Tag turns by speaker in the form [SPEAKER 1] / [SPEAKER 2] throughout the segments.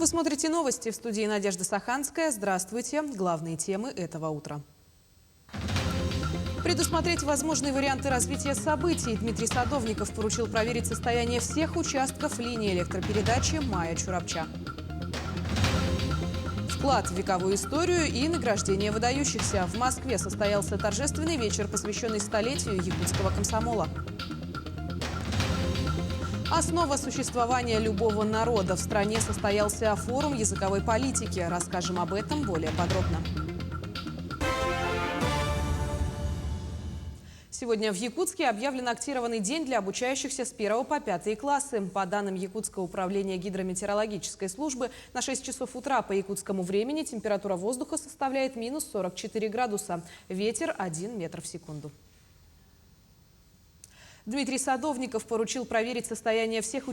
[SPEAKER 1] Вы смотрите новости, в студии Надежда Саханская. Здравствуйте. Главные темы этого утра. Предусмотреть возможные варианты развития событий. Дмитрий Садовников поручил проверить состояние всех участков линии электропередачи Мая-Чурапча. Вклад в вековую историю и награждение выдающихся. В Москве состоялся торжественный вечер, посвященный столетию якутского комсомола. Основа существования любого народа. В стране состоялся форум языковой политики. Расскажем об этом более подробно. Сегодня в Якутске объявлен актированный день для обучающихся с 1 по 5 классы. По данным Якутского управления гидрометеорологической службы, на 6 часов утра по якутскому времени температура воздуха составляет минус 44 градуса. Ветер 1 метр в секунду. Дмитрий Садовников поручил проверить состояние всех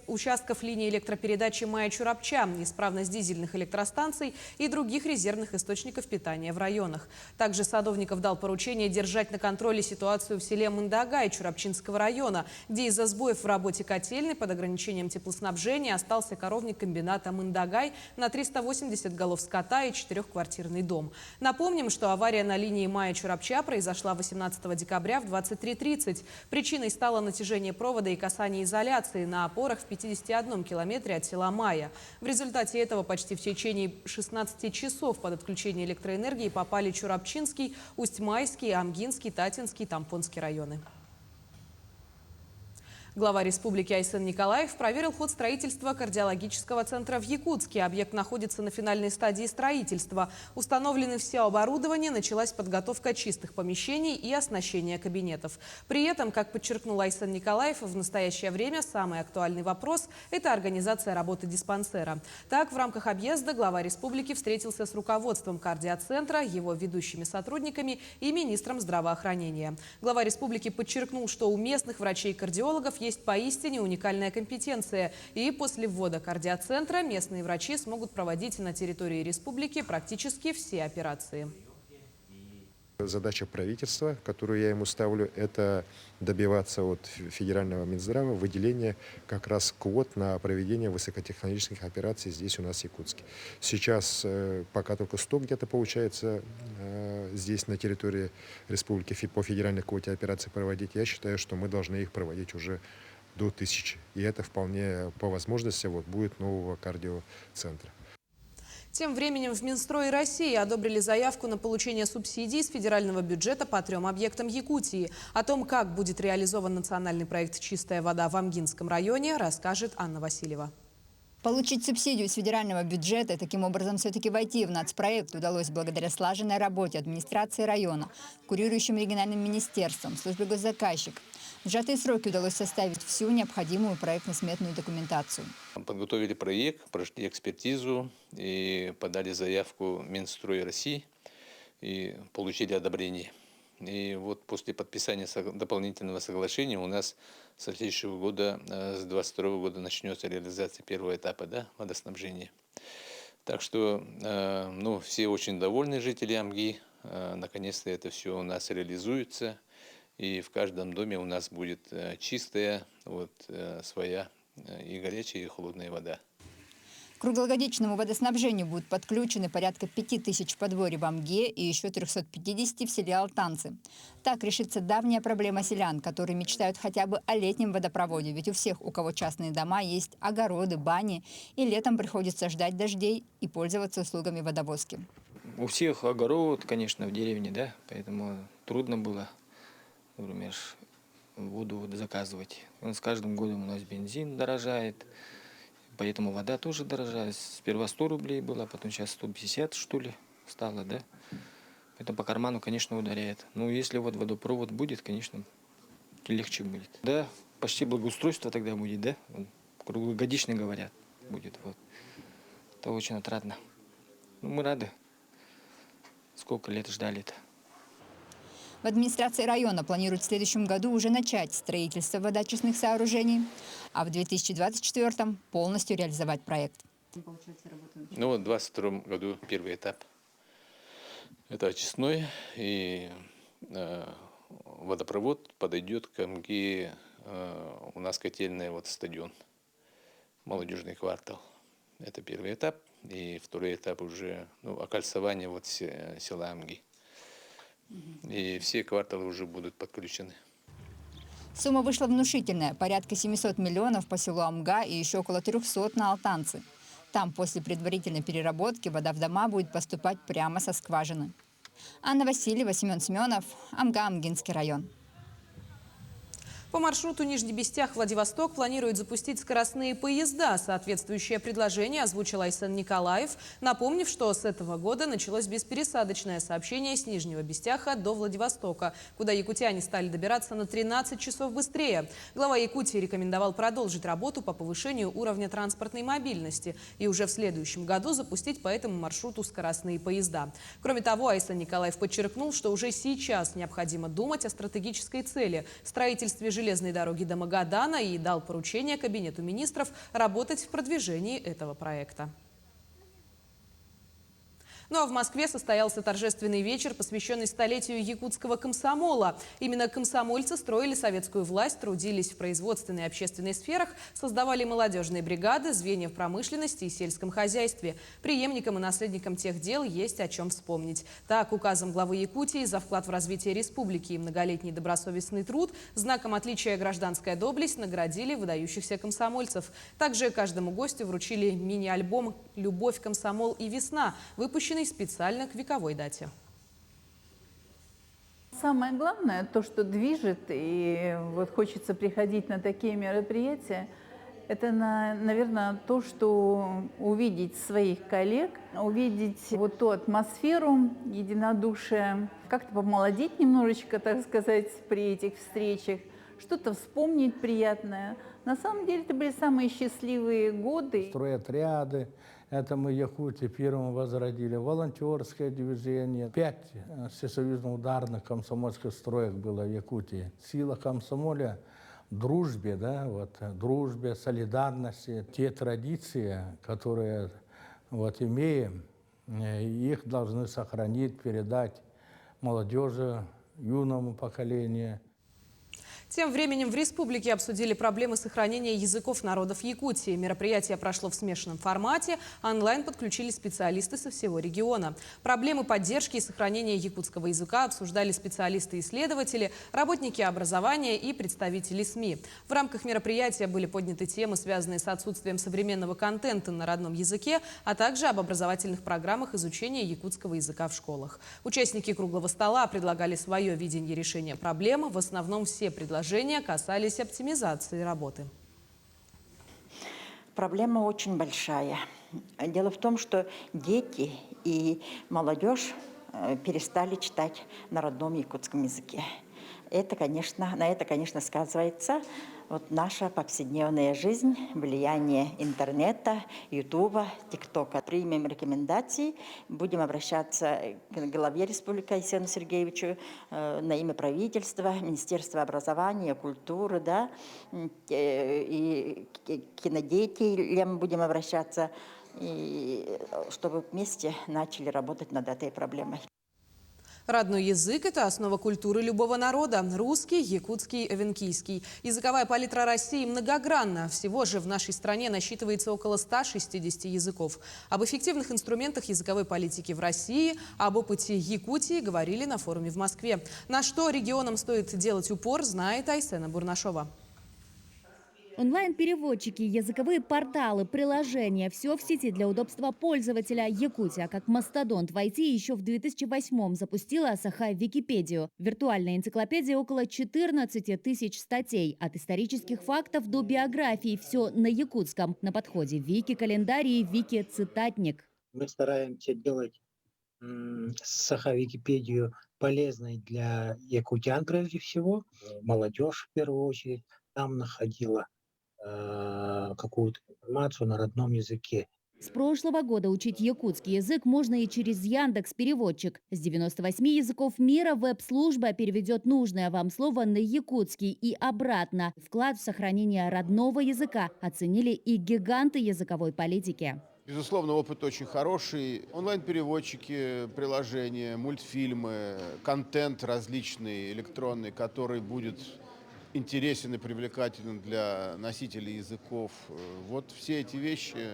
[SPEAKER 1] участков линии электропередачи Мая-Чурапча, исправность дизельных электростанций и других резервных источников питания в районах. Также Садовников дал поручение держать на контроле ситуацию в селе Мындагай Чурапчинского района, где из-за сбоев в работе котельной под ограничением теплоснабжения остался коровник комбината Мындагай на 380 голов скота и 4-квартирный дом. Напомним, что авария на линии Мая-Чурапча произошла 18 декабря в 23:30. Причиной стало натяжение провода и касание изоляции на опорах в 51 километре от села Мая. В результате этого почти в течение 16 часов под отключение электроэнергии попали Чурапчинский, Усть-Майский, Амгинский, Татинский, Тампонский районы. Глава республики Айсен Николаев проверил ход строительства кардиологического центра в Якутске. Объект находится на финальной стадии строительства. Установлены все оборудование, началась подготовка чистых помещений и оснащение кабинетов. При этом, как подчеркнул Айсен Николаев, в настоящее время самый актуальный вопрос – это организация работы диспансера. Так, в рамках объезда глава республики встретился с руководством кардиоцентра, его ведущими сотрудниками и министром здравоохранения. Глава республики подчеркнул, что у местных врачей-кардиологов есть поистине уникальная компетенция. И после ввода кардиоцентра местные врачи смогут проводить на территории республики практически все операции.
[SPEAKER 2] Задача правительства, которую я ему ставлю, это добиваться от федерального Минздрава выделения как раз квот на проведение высокотехнологических операций здесь у нас в Якутске. Сейчас пока только 100 где-то получается здесь на территории республики по федеральной квоте операций проводить. Я считаю, что мы должны их проводить уже до 1000. И это вполне по возможности будет нового кардиоцентра.
[SPEAKER 1] Тем временем в Минстрое России одобрили заявку на получение субсидий с федерального бюджета по 3 объектам Якутии. О том, как будет реализован национальный проект «Чистая вода» в Амгинском районе, расскажет Анна Васильева.
[SPEAKER 3] Получить субсидию с федерального бюджета и таким образом все-таки войти в нацпроект удалось благодаря слаженной работе администрации района, курирующим региональным министерством, службе госзаказчик. В сжатые сроки удалось составить всю необходимую проектно-сметную документацию.
[SPEAKER 4] Подготовили проект, прошли экспертизу и подали заявку в Минстрой России и получили одобрение. И вот после подписания дополнительного соглашения у нас со следующего года, с 2022 года, начнется реализация первого этапа водоснабжения. Так что все очень довольны, жители Амги. Наконец-то это все у нас реализуется. И в каждом доме у нас будет чистая, своя и горячая, и холодная вода.
[SPEAKER 3] К круглогодичному водоснабжению будут подключены порядка 5000 подворий в Амге и еще 350 в селе Алтанцы. Так решится давняя проблема селян, которые мечтают хотя бы о летнем водопроводе. Ведь у всех, у кого частные дома, есть огороды, бани, и летом приходится ждать дождей и пользоваться услугами водовозки.
[SPEAKER 5] У всех огород, конечно, в деревне, да, поэтому трудно было, например, воду заказывать. С каждым годом у нас бензин дорожает. Поэтому вода тоже дорожает. Сперва 100 рублей было, потом сейчас 150, что ли, стало, да? Это по карману, конечно, ударяет. Но если водопровод будет, конечно, легче будет. Да, почти благоустройство тогда будет, да? Круглогодичный, говорят, будет. Это очень отрадно. Мы рады. Сколько лет ждали-то.
[SPEAKER 3] В администрации района планируют в следующем году уже начать строительство водоочистных сооружений, а в 2024-м полностью реализовать проект.
[SPEAKER 4] В 2022 году первый этап. Это очистной, и водопровод подойдет к Амги. У нас котельная стадион, молодежный квартал. Это первый этап. И второй этап уже окольцевание села Амги. И все кварталы уже будут подключены.
[SPEAKER 3] Сумма вышла внушительная – порядка 700 миллионов по селу Амга и еще около 300 на Алтанцы. Там после предварительной переработки вода в дома будет поступать прямо со скважины. Анна Васильева, Семен Семенов, Амга, Амгинский район.
[SPEAKER 1] По маршруту Нижний Бестях-Владивосток планируют запустить скоростные поезда. Соответствующее предложение озвучил Айсен Николаев, напомнив, что с этого года началось беспересадочное сообщение с Нижнего Бестяха до Владивостока, куда якутяне стали добираться на 13 часов быстрее. Глава Якутии рекомендовал продолжить работу по повышению уровня транспортной мобильности и уже в следующем году запустить по этому маршруту скоростные поезда. Кроме того, Айсен Николаев подчеркнул, что уже сейчас необходимо думать о стратегической цели – строительстве железной дороги до Магадана, и дал поручение Кабинету министров работать в продвижении этого проекта. Ну а в Москве состоялся торжественный вечер, посвященный столетию якутского комсомола. Именно комсомольцы строили советскую власть, трудились в производственной и общественной сферах, создавали молодежные бригады, звенья в промышленности и сельском хозяйстве. Преемникам и наследникам тех дел есть о чем вспомнить. Так, указом главы Якутии за вклад в развитие республики и многолетний добросовестный труд знаком отличия «Гражданская доблесть» наградили выдающихся комсомольцев. Также каждому гостю вручили мини-альбом «Любовь, комсомол и весна», выпущенный специально к вековой дате.
[SPEAKER 6] Самое главное, то, что движет, и вот хочется приходить на такие мероприятия, это, наверное, то, что увидеть своих коллег, увидеть вот ту атмосферу единодушия, как-то помолодеть немножечко, так сказать, при этих встречах, что-то вспомнить приятное. На самом деле, это были самые счастливые годы.
[SPEAKER 7] Стройотряды. Это мы Якутии первым возродили. Волонтерское движение. 5 всесоюзно-ударных комсомольских строек было в Якутии. Сила комсомоля в дружбе, дружбе, солидарности. Те традиции, которые имеем, их должны сохранить, передать молодежи, юному поколению.
[SPEAKER 1] Тем временем в республике обсудили проблемы сохранения языков народов Якутии. Мероприятие прошло в смешанном формате. Онлайн подключили специалисты со всего региона. Проблемы поддержки и сохранения якутского языка обсуждали специалисты-исследователи, работники образования и представители СМИ. В рамках мероприятия были подняты темы, связанные с отсутствием современного контента на родном языке, а также об образовательных программах изучения якутского языка в школах. Участники круглого стола предлагали свое видение решения проблем. В основном все предложения касались оптимизации работы.
[SPEAKER 8] Проблема очень большая. Дело в том, что дети и молодежь перестали читать на родном якутском языке. На это, конечно, сказывается наша повседневная жизнь, влияние интернета, ютуба, тиктока. Примем рекомендации, будем обращаться к главе республики Айсену Сергеевичу на имя правительства, Министерства образования, культуры, и к кинодеятелям будем обращаться, и чтобы вместе начали работать над этой проблемой.
[SPEAKER 1] Родной язык – это основа культуры любого народа. Русский, якутский, эвенкийский. Языковая палитра России многогранна. Всего же в нашей стране насчитывается около 160 языков. Об эффективных инструментах языковой политики в России, об опыте Якутии говорили на форуме в Москве. На что регионам стоит делать упор, знает Айсена Бурнашова.
[SPEAKER 9] Онлайн-переводчики, языковые порталы, приложения – все в сети для удобства пользователя. Якутия, как мастодонт в IT, еще в 2008-м запустила Сахай Википедию. Виртуальная энциклопедия около 14 тысяч статей. От исторических фактов до биографий. Все на якутском. На подходе Вики-календарь и Вики-цитатник.
[SPEAKER 10] Мы стараемся делать Сахай Википедию полезной для якутян прежде всего. Молодежь в первую очередь там находила какую-то информацию на родном языке.
[SPEAKER 9] С прошлого года учить якутский язык можно и через Яндекс.Переводчик. С 98 языков мира веб-служба переведет нужное вам слово на якутский и обратно. Вклад в сохранение родного языка оценили и гиганты языковой политики.
[SPEAKER 11] Безусловно, опыт очень хороший. Онлайн-переводчики, приложения, мультфильмы, контент различный, электронный, который будет интересен и привлекателен для носителей языков. Вот все эти вещи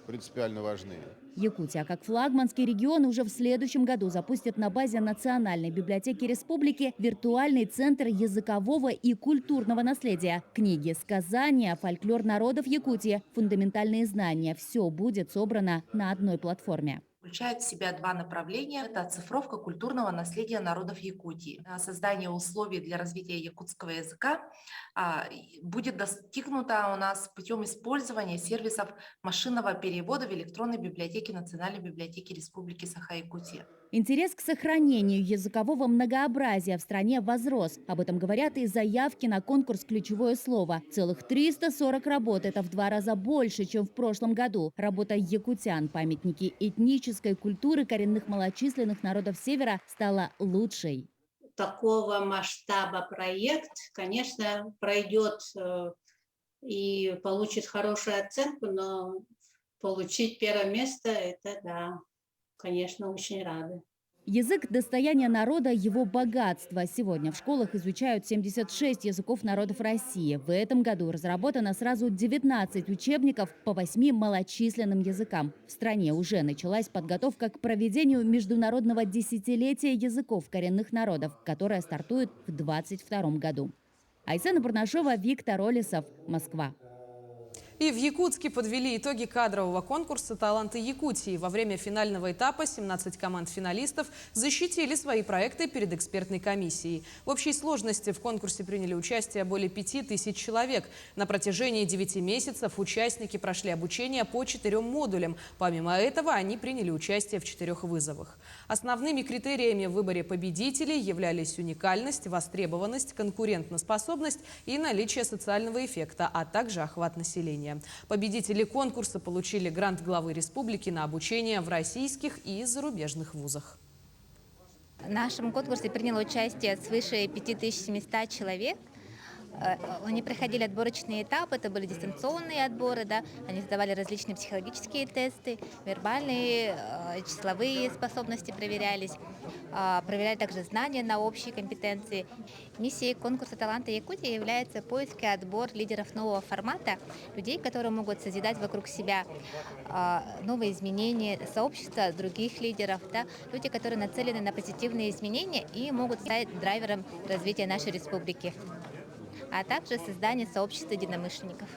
[SPEAKER 11] принципиально важны.
[SPEAKER 9] Якутия, как флагманский регион, уже в следующем году запустит на базе Национальной библиотеки республики виртуальный центр языкового и культурного наследия. Книги, сказания, фольклор народов Якутии, фундаментальные знания – все будет собрано на одной платформе.
[SPEAKER 12] Включает в себя два направления. Это оцифровка культурного наследия народов Якутии. Создание условий для развития якутского языка будет достигнуто у нас путем использования сервисов машинного перевода в электронной библиотеке Национальной библиотеки Республики Саха-Якутия.
[SPEAKER 9] Интерес к сохранению языкового многообразия в стране возрос. Об этом говорят и заявки на конкурс «Ключевое слово». Целых 340 работ – это в 2 раза больше, чем в прошлом году. Работа якутян, памятники этнической культуры коренных малочисленных народов Севера, стала лучшей.
[SPEAKER 13] Такого масштаба проект, конечно, пройдет и получит хорошую оценку, но получить первое место – это да. Конечно, очень рады.
[SPEAKER 9] Язык – достояние народа, его богатство. Сегодня в школах изучают 76 языков народов России. В этом году разработано сразу 19 учебников по 8 малочисленным языкам. В стране уже началась подготовка к проведению Международного десятилетия языков коренных народов, которое стартует в 2022 году. Айсена Бурнашова, Виктор Олесов, Москва.
[SPEAKER 1] И в Якутске подвели итоги кадрового конкурса «Таланты Якутии». Во время финального этапа 17 команд финалистов защитили свои проекты перед экспертной комиссией. В общей сложности в конкурсе приняли участие более 5000 человек. На протяжении 9 месяцев участники прошли обучение по 4 модулям. Помимо этого, они приняли участие в 4 вызовах. Основными критериями в выборе победителей являлись уникальность, востребованность, конкурентоспособность и наличие социального эффекта, а также охват населения. Победители конкурса получили грант главы республики на обучение в российских и зарубежных вузах.
[SPEAKER 14] В нашем конкурсе приняло участие свыше 5700 человек. Они проходили отборочные этапы, это были дистанционные отборы, да? Они сдавали различные психологические тесты, вербальные, числовые способности проверялись, проверяли также знания на общие компетенции. Миссией конкурса «Таланты Якутии» является поиск и отбор лидеров нового формата, людей, которые могут созидать вокруг себя новые изменения, сообщества других лидеров, да? Люди, которые нацелены на позитивные изменения и могут стать драйвером развития нашей республики, а также создание сообщества единомышленников.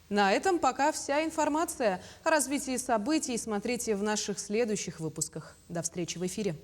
[SPEAKER 1] На этом пока вся информация. О развитии событий смотрите в наших следующих выпусках. До встречи в эфире.